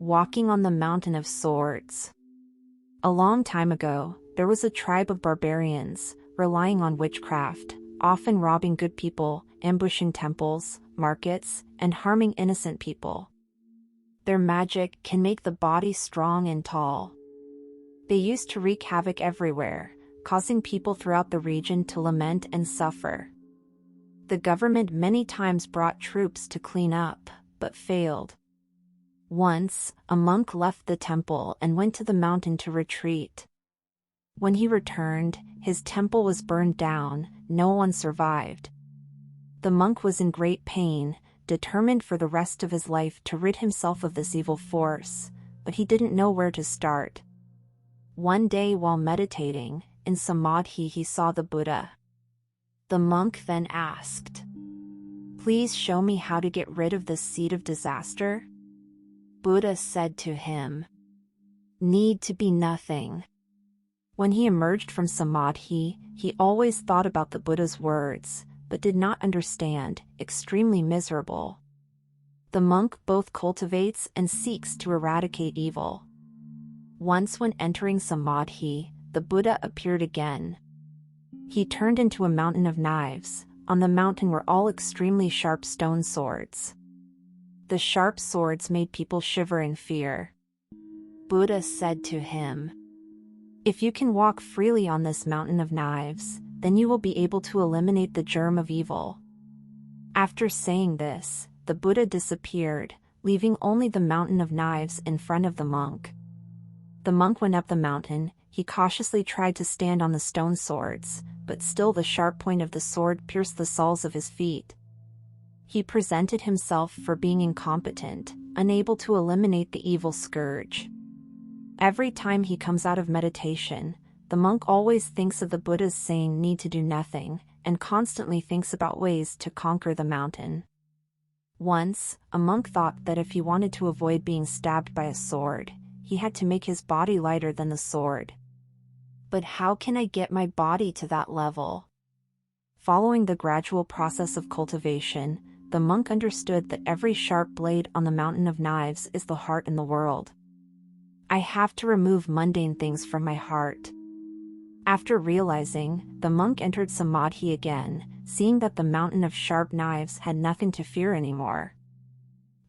Walking on the Mountain of Swords. A long time ago, there was a tribe of barbarians, relying on witchcraft, often robbing good people, ambushing temples, markets, and harming innocent people. Their magic can make the body strong and tall. They used to wreak havoc everywhere, causing people throughout the region to lament and suffer. The government many times brought troops to clean up, but failed. Once, a monk left the temple and went to the mountain to retreat. When he returned, his temple was burned down, no one survived. The monk was in great pain, determined for the rest of his life to rid himself of this evil force, but he didn't know where to start. One day while meditating, in samadhi he saw the Buddha. The monk then asked, "Please show me how to get rid of this seed of disaster?" Buddha said to him, "Need to be nothing." When he emerged from samadhi, he always thought about the Buddha's words, but did not understand, extremely miserable. The monk both cultivates and seeks to eradicate evil. Once when entering samadhi, the Buddha appeared again. He turned into a mountain of knives. On the mountain were all extremely sharp stone swords. The sharp swords made people shiver in fear. Buddha said to him, "If you can walk freely on this mountain of knives, then you will be able to eliminate the germ of evil." After saying this, the Buddha disappeared, leaving only the mountain of knives in front of the monk. The monk went up the mountain. He cautiously tried to stand on the stone swords, but still the sharp point of the sword pierced the soles of his feet. He presented himself for being incompetent, unable to eliminate the evil scourge. Every time he comes out of meditation, the monk always thinks of the Buddha's saying need to do nothing, and constantly thinks about ways to conquer the mountain. Once, a monk thought that if he wanted to avoid being stabbed by a sword, he had to make his body lighter than the sword. But how can I get my body to that level? Following the gradual process of cultivation, the monk understood that every sharp blade on the mountain of knives is the heart in the world. I have to remove mundane things from my heart. After realizing, the monk entered samadhi again, seeing that the mountain of sharp knives had nothing to fear anymore.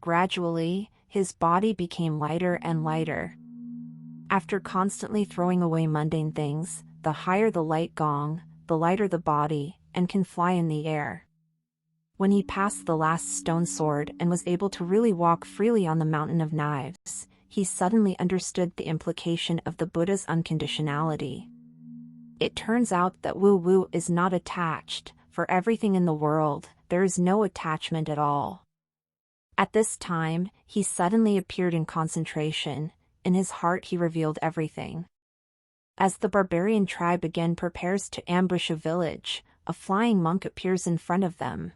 Gradually, his body became lighter and lighter. After constantly throwing away mundane things, the higher the light gong, the lighter the body, and can fly in the air. When he passed the last stone sword and was able to really walk freely on the mountain of knives, he suddenly understood the implication of the Buddha's unconditionality. It turns out that Wu is not attached. For everything in the world, there is no attachment at all. At this time, he suddenly appeared in concentration. In his heart he revealed everything. As the barbarian tribe again prepares to ambush a village, a flying monk appears in front of them.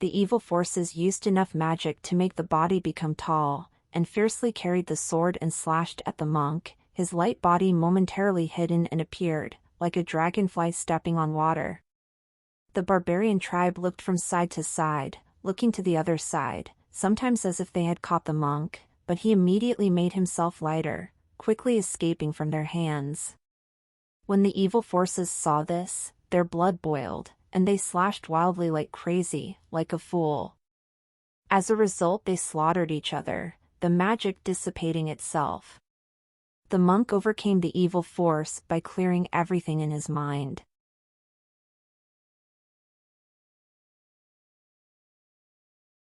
The evil forces used enough magic to make the body become tall, and fiercely carried the sword and slashed at the monk, his light body momentarily hidden and appeared, like a dragonfly stepping on water. The barbarian tribe looked from side to side, looking to the other side, sometimes as if they had caught the monk, but he immediately made himself lighter, quickly escaping from their hands. When the evil forces saw this, their blood boiled, and they slashed wildly like crazy, like a fool. As a result, they slaughtered each other, the magic dissipating itself. The monk overcame the evil force by clearing everything in his mind.